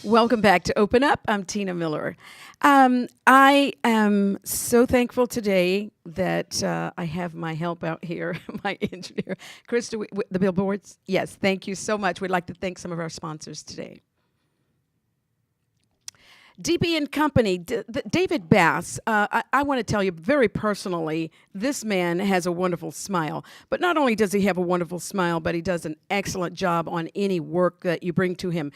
Welcome back to Open Up. I'm Tina Miller. I am so thankful today that I have my help out here, my engineer, Krista, the billboards. Yes, thank you so much. We'd like to thank some of our sponsors today. DB and Company, David Bass, I want to tell you very personally, this man has a wonderful smile. But not only does he have a wonderful smile, but he does an excellent job on any work that you bring to him.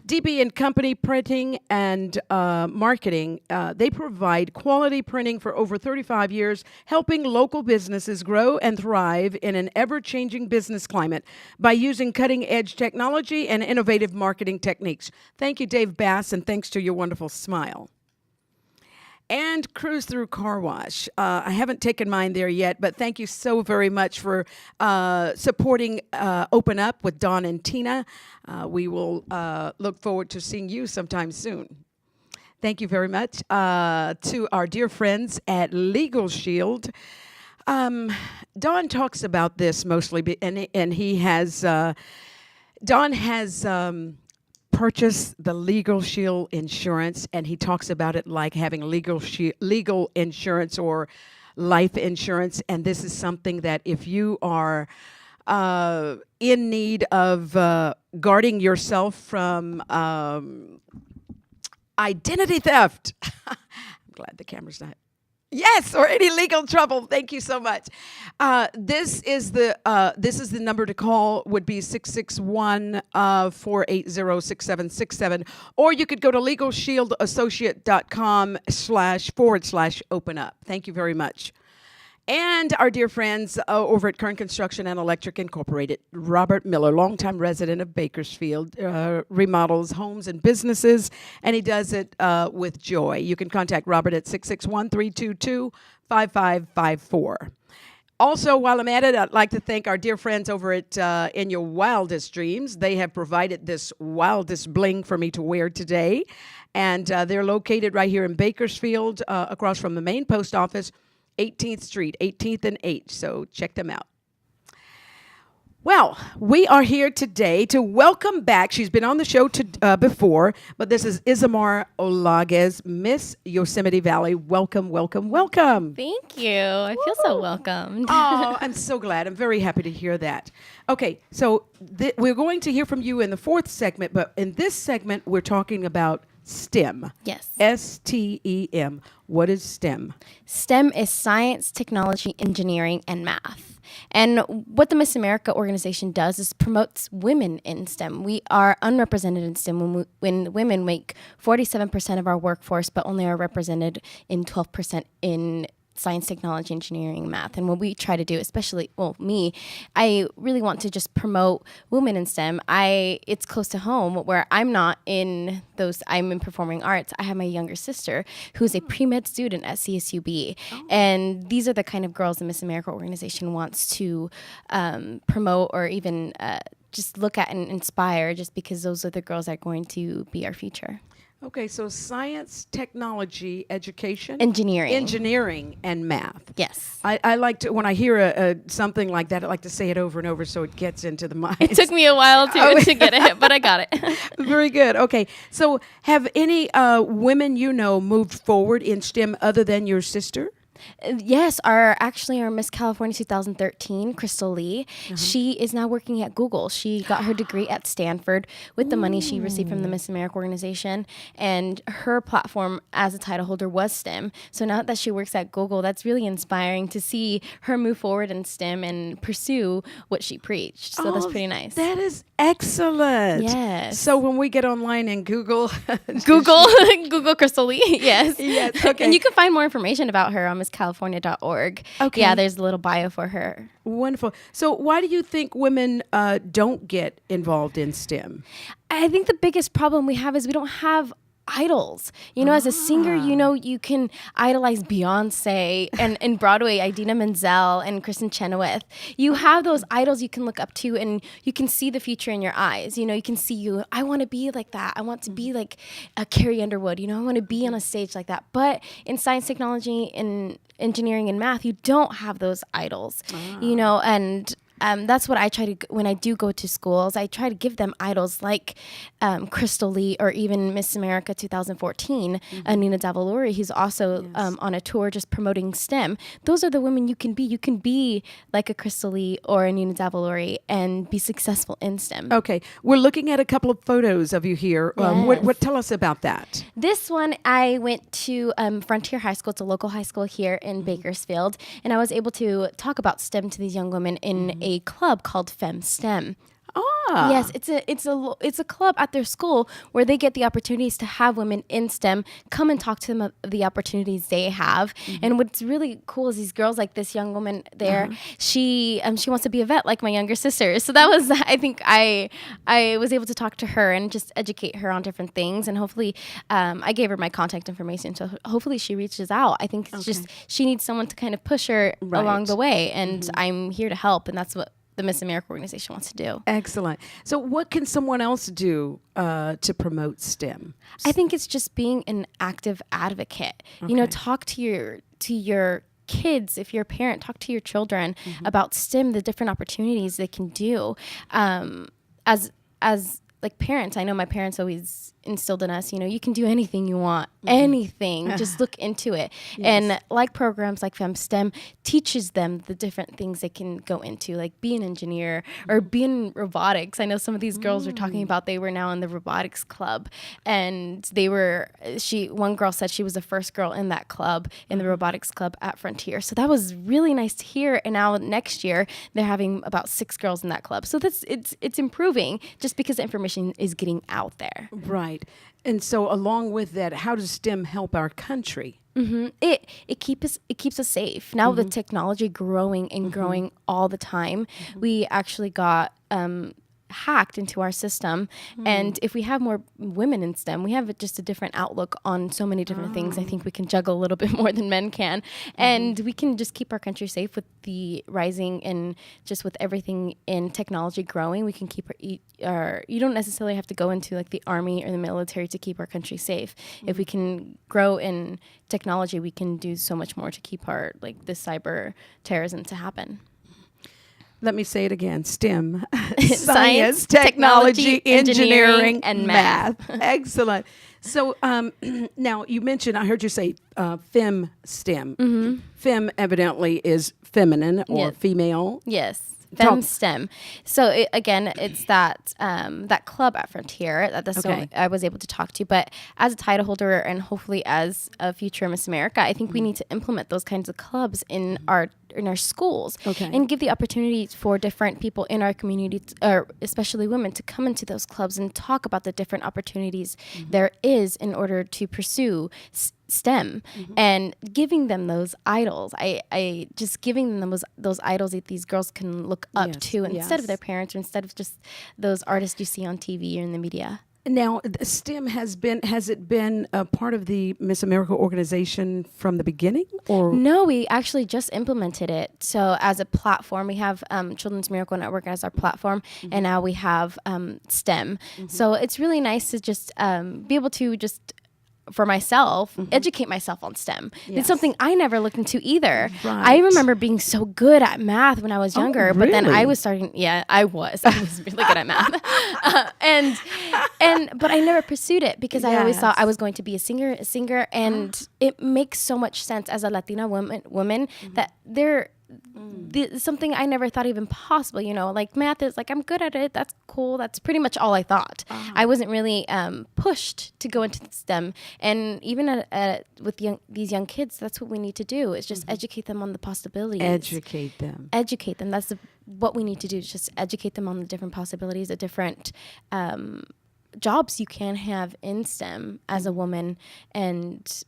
DB and Company Printing and Marketing, they provide quality printing for over 35 years, helping local businesses grow and thrive in an ever-changing business climate by using cutting-edge technology and innovative marketing techniques. Thank you, Dave Bass, and thanks to your wonderful smile. And Cruise Through Car Wash. I haven't taken mine there yet, but thank you so very much for supporting Open Up with Dawn and Tina. We will look forward to seeing you sometime soon. Thank you very much to our dear friends at Legal Shield. Dawn talks about this mostly, and he has, Dawn has purchased the Legal Shield insurance, and he talks about it like having legal insurance or life insurance. And this is something that if you are in need of guarding yourself from identity theft, I'm glad the camera's not. Yes, or any legal trouble. Thank you so much. This is the number to call. Would be 661-480-6767, or you could go to LegalShieldAssociate.com//open up. Thank you very much. And our dear friends over at Kern Construction and Electric Incorporated, Robert Miller, longtime resident of Bakersfield, remodels homes and businesses, and he does it with joy. You can contact Robert at 661-322-5554. Also, while I'm at it, I'd like to thank our dear friends over at In Your Wildest Dreams. They have provided this wildest bling for me to wear today, and they're located right here in Bakersfield, across from the main post office, 18th Street, 18th and H, so check them out. Well, we are here today to welcome back. She's been on the show before, but this is Isamar Olaguez, Miss Yosemite Valley. Welcome, welcome, welcome. Thank you. I feel so welcomed. Oh, I'm so glad. I'm very happy to hear that. Okay, so we're going to hear from you in the fourth segment, but in this segment, we're talking about STEM. Yes. STEM. What is STEM? STEM is science, technology, engineering, and math. And what the Miss America organization does is promotes women in STEM. We are unrepresented in STEM when women make 47% of our workforce, but only are represented in 12% in science, technology, engineering, math. And what we try to do, especially, me, I really want to just promote women in STEM. It's close to home where I'm not in those, I'm in performing arts. I have my younger sister who's a pre-med student at CSUB. Oh. And these are the kind of girls the Miss America organization wants to promote or even just look at and inspire, just because those are the girls that are going to be our future. Okay, so science, technology, education, engineering, and math. Yes, I like to, when I hear something like that, I like to say it over and over so it gets into the mind. It took me a while to get it, but I got it. Very good. Okay, so have any women you know moved forward in STEM other than your sister? Yes, our Miss California 2013, Crystal Lee, she is now working at Google. She got her degree at Stanford with the money she received from the Miss America organization, and her platform as a title holder was STEM. So now that she works at Google, that's really inspiring to see her move forward in STEM and pursue what she preached. So that's pretty nice. That is excellent. Yes. So when we get online and Google Crystal Lee, yes. Yes, okay. And you can find more information about her on MissCalifornia.org. Okay. Yeah, there's a little bio for her. Wonderful. So why do you think women don't get involved in STEM? I think the biggest problem we have is we don't have idols. As a singer, you can idolize Beyonce and in Broadway, Idina Menzel and Kristen Chenoweth. You have those idols you can look up to, and you can see the future in your eyes. You can see I want to be like that. I want to be like a Carrie Underwood. I want to be on a stage like that. But in science, technology, and engineering and math, you don't have those idols. And that's what I try to, when I do go to schools, I try to give them idols like Crystal Lee, or even Miss America 2014, Nina Davalluri, who's also on a tour just promoting STEM. Those are the women you can be. You can be like a Crystal Lee or a Nina Davalluri and be successful in STEM. Okay, we're looking at a couple of photos of you here. What tell us about that? This one, I went to Frontier High School. It's a local high school here in Bakersfield, and I was able to talk about STEM to these young women in a club called FemSTEM. Ah, Yes, it's a club at their school where they get the opportunities to have women in STEM come and talk to them of the opportunities they have. And what's really cool is these girls, like this young woman there, she wants to be a vet like my younger sister. So that was, I think I was able to talk to her and just educate her on different things. And hopefully, I gave her my contact information. So hopefully she reaches out. I think it's just she needs someone to kind of push her along the way. And I'm here to help. And that's what the Miss America organization wants to do. excellent. So what can someone else do to promote STEM? I think it's just being an active advocate. You know, talk to your kids. If you're a parent, talk to your children about STEM, the different opportunities they can do. As like parents, I know my parents always instilled in us, you know, you can do anything you want, anything, just look into it. And like programs like FemSTEM teaches them the different things they can go into, like be an engineer or be in robotics. I know some of these girls were talking about they were now in the robotics club, and one girl said she was the first girl in that club, in the robotics club at Frontier. So that was really nice to hear. And now next year they're having about 6 girls in that club. So it's improving just because the information is getting out there. Right. And so along with that, how does STEM help our country? It keeps us safe. Now with technology growing and growing all the time, we actually got hacked into our system. And if we have more women in STEM, we have just a different outlook on so many different things. I think we can juggle a little bit more than men can. And we can just keep our country safe with the rising and just with everything in technology growing. We can keep you don't necessarily have to go into like the army or the military to keep our country safe. If we can grow in technology, we can do so much more to keep our, like, this cyber terrorism to happen. Let me say it again. STEM. Science, technology, technology, engineering, and math. Excellent. So now you mentioned, I heard you say FemSTEM. Fem evidently is feminine or female. Yes. FemSTEM. So it's that that club at Frontier that I was able to talk to. But as a title holder and hopefully as a future Miss America, I think we need to implement those kinds of clubs in our schools and give the opportunities for different people in our community, or especially women, to come into those clubs and talk about the different opportunities there is in order to pursue STEM, and giving them those idols. I just giving them those idols that these girls can look up to instead of their parents, or instead of just those artists you see on TV or in the media. Now, STEM has it been a part of the Miss America organization from the beginning? Or no, we actually just implemented it. So as a platform, we have Children's Miracle Network as our platform, and now we have STEM. So it's really nice to just be able to just, for myself, educate myself on STEM. It's something I never looked into either. Right. I remember being so good at math when I was younger, but then I was starting, I was really good at math. But I never pursued it because I always thought I was going to be a singer, and it makes so much sense as a Latina woman that something I never thought even possible, like math is like, I'm good at it. That's cool. That's pretty much all I thought. I wasn't really pushed to go into STEM. And even with these young kids, that's what we need to do, is just educate them on the possibilities. Educate them. That's what we need to do, is just educate them on the different possibilities, the different jobs you can have in STEM as a woman, and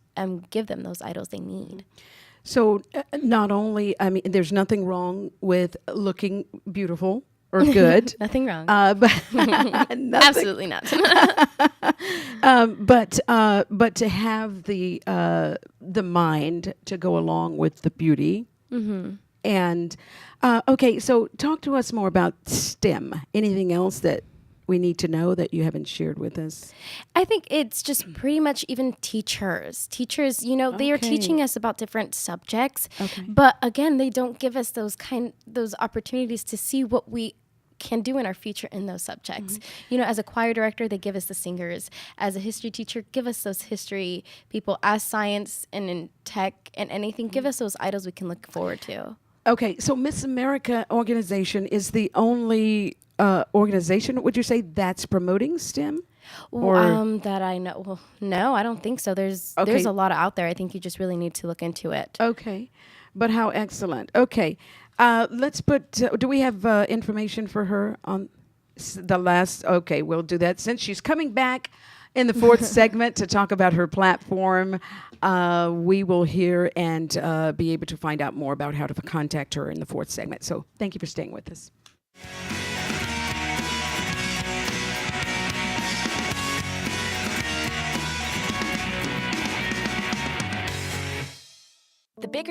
give them those idols they need. So not only, there's nothing wrong with looking beautiful or good. Nothing wrong. But Absolutely not. But to have the mind to go along with the beauty. And so talk to us more about STEM. Anything else that we need to know that you haven't shared with us? I think it's just pretty much even teachers. Teachers, they are Okay. teaching us about different subjects, Okay. but again, they don't give us those opportunities to see what we can do in our future in those subjects. As a choir director, they give us the singers. As a history teacher, give us those history people. As science and in tech and anything, give us those idols we can look forward to. Okay, so Miss America organization is the only organization, would you say, that's promoting STEM? That I know. Well, no, I don't think so. There's Okay. a lot out there. I think you just really need to look into it. Okay, but how excellent. Okay, let's put, do we have information for her on the last? Okay, we'll do that. Since she's coming back in the fourth segment to talk about her platform, we will hear and be able to find out more about how to contact her in the fourth segment. So thank you for staying with us. The bigger